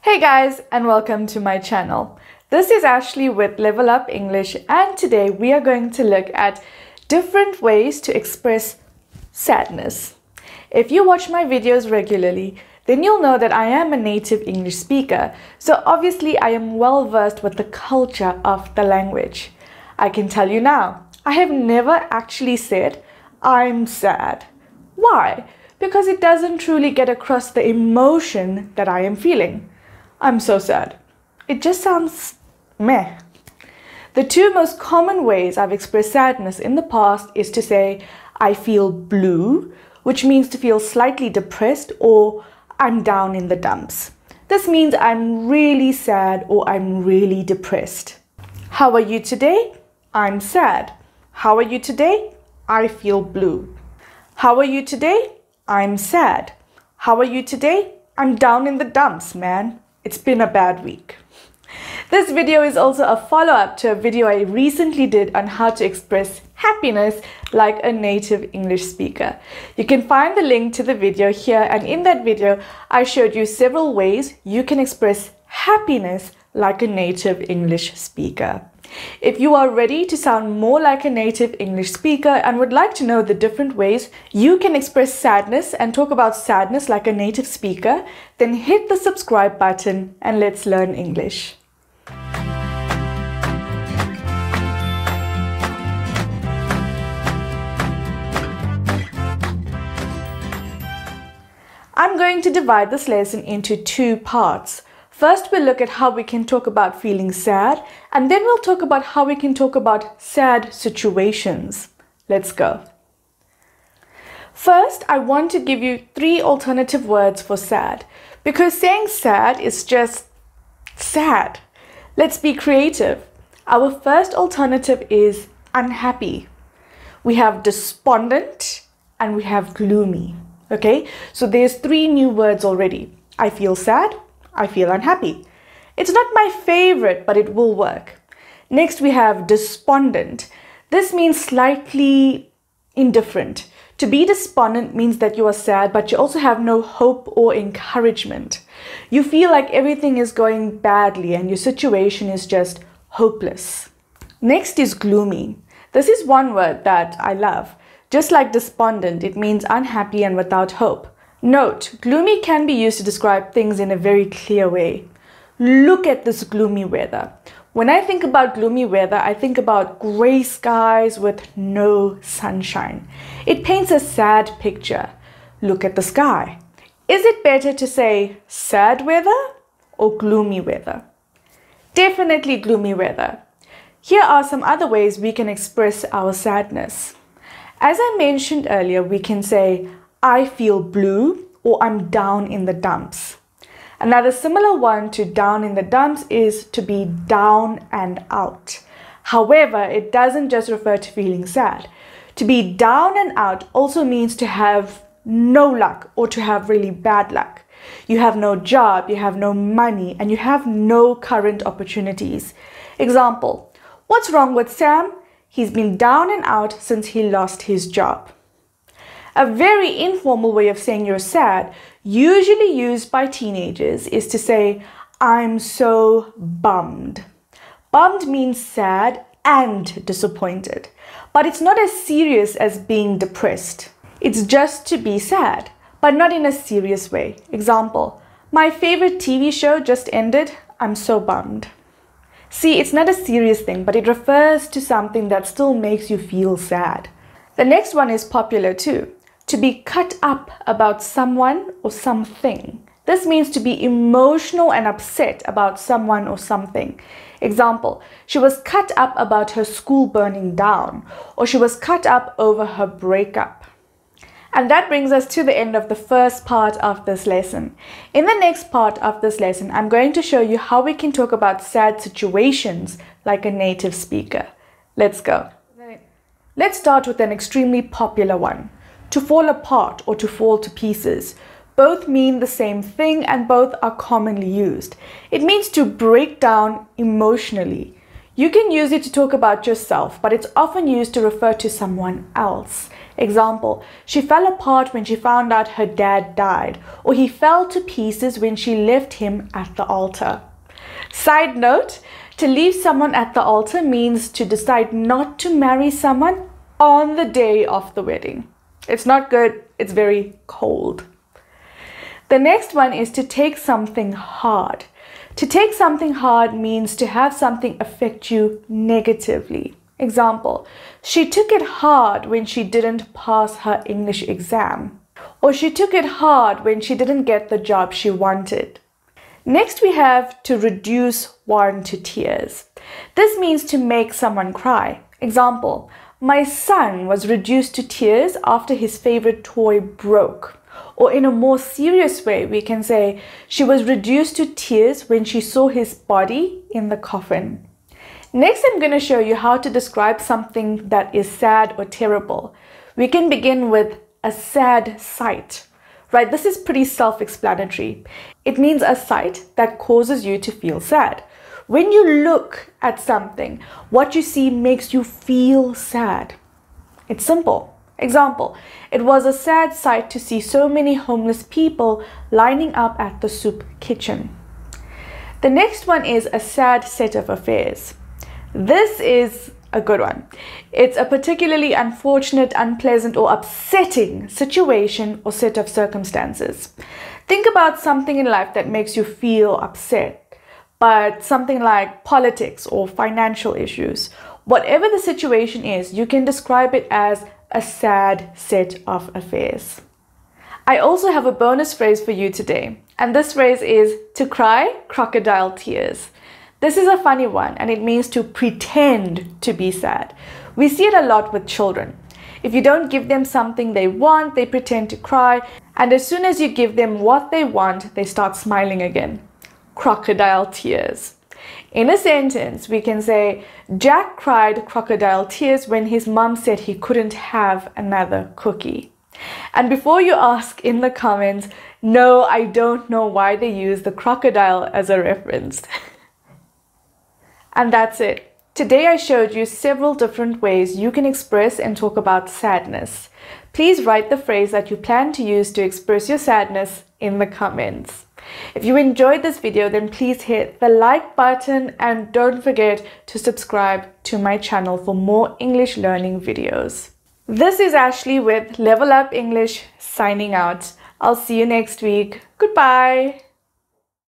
Hey guys, and welcome to my channel. This is Ashley with Level Up English, and today we are going to look at different ways to express sadness. If you watch my videos regularly, then you'll know that I am a native English speaker, so obviously I am well versed with the culture of the language. I can tell you now, I have never actually said, "I'm sad." Why? Because it doesn't truly get across the emotion that I am feeling. I'm so sad. It just sounds meh. The two most common ways I've expressed sadness in the past is to say, I feel blue, which means to feel slightly depressed, or I'm down in the dumps. This means I'm really sad or I'm really depressed. How are you today? I'm sad. How are you today? I feel blue. How are you today? I'm sad. How are you today? I'm down in the dumps, man. It's been a bad week. This video is also a follow-up to a video I recently did on how to express happiness like a native English speaker. You can find the link to the video here, and in that video I showed you several ways you can express happiness like a native English speaker. If you are ready to sound more like a native English speaker and would like to know the different ways you can express sadness and talk about sadness like a native speaker, then hit the subscribe button and let's learn English. I'm going to divide this lesson into two parts. First, we'll look at how we can talk about feeling sad, and then we'll talk about how we can talk about sad situations. Let's go. First, I want to give you 3 alternative words for sad, because saying sad is just sad. Let's be creative. Our first alternative is unhappy. We have despondent and we have gloomy. Okay, so there's 3 new words already. I feel sad. I feel unhappy. It's not my favorite, but it will work. Next, we have despondent. This means slightly indifferent. To be despondent means that you are sad, but you also have no hope or encouragement. You feel like everything is going badly and your situation is just hopeless. Next is gloomy. This is one word that I love. Just like despondent, it means unhappy and without hope. Note, gloomy can be used to describe things in a very clear way. Look at this gloomy weather. When I think about gloomy weather, I think about gray skies with no sunshine. It paints a sad picture. Look at the sky. Is it better to say sad weather or gloomy weather? Definitely gloomy weather. Here are some other ways we can express our sadness. As I mentioned earlier, we can say, I feel blue, or I'm down in the dumps. Another similar one to down in the dumps is to be down and out. However, it doesn't just refer to feeling sad. To be down and out also means to have no luck or to have really bad luck. You have no job, you have no money, and you have no current opportunities. Example, what's wrong with Sam? He's been down and out since he lost his job. A very informal way of saying you're sad, usually used by teenagers, is to say, I'm so bummed. Bummed means sad and disappointed, but it's not as serious as being depressed. It's just to be sad, but not in a serious way. Example, my favorite TV show just ended. I'm so bummed. See, it's not a serious thing, but it refers to something that still makes you feel sad. The next one is popular too. To be cut up about someone or something. This means to be emotional and upset about someone or something. Example, she was cut up about her school burning down, or she was cut up over her breakup. And that brings us to the end of the first part of this lesson. In the next part of this lesson, I'm going to show you how we can talk about sad situations like a native speaker. Let's go. Let's start with an extremely popular one. To fall apart or to fall to pieces. Both mean the same thing and both are commonly used. It means to break down emotionally. You can use it to talk about yourself, but it's often used to refer to someone else. Example, she fell apart when she found out her dad died, or he fell to pieces when she left him at the altar. Side note, to leave someone at the altar means to decide not to marry someone on the day of the wedding. It's not good, it's very cold. The next one is to take something hard. To take something hard means to have something affect you negatively. Example, she took it hard when she didn't pass her English exam. Or she took it hard when she didn't get the job she wanted. Next we have to reduce one to tears. This means to make someone cry. Example, my son was reduced to tears after his favorite toy broke. Or in a more serious way, we can say she was reduced to tears when she saw his body in the coffin. Next, I'm going to show you how to describe something that is sad or terrible. We can begin with a sad sight. Right, this is pretty self-explanatory. It means a sight that causes you to feel sad. When you look at something, what you see makes you feel sad. It's simple. Example, it was a sad sight to see so many homeless people lining up at the soup kitchen. The next one is a sad set of affairs. This is a good one. It's a particularly unfortunate, unpleasant, or upsetting situation or set of circumstances. Think about something in life that makes you feel upset, but something like politics or financial issues. Whatever the situation is, you can describe it as a sad set of affairs. I also have a bonus phrase for you today, and this phrase is to cry crocodile tears. This is a funny one, and it means to pretend to be sad. We see it a lot with children. If you don't give them something they want, they pretend to cry, and as soon as you give them what they want, they start smiling again. Crocodile tears. In a sentence, we can say, Jack cried crocodile tears when his mom said he couldn't have another cookie. And before you ask in the comments, no, I don't know why they use the crocodile as a reference. And that's it. Today I showed you several different ways you can express and talk about sadness. Please write the phrase that you plan to use to express your sadness in the comments. If you enjoyed this video, then please hit the like button and don't forget to subscribe to my channel for more English learning videos. This is Ashley with Level Up English signing out. I'll see you next week. Goodbye.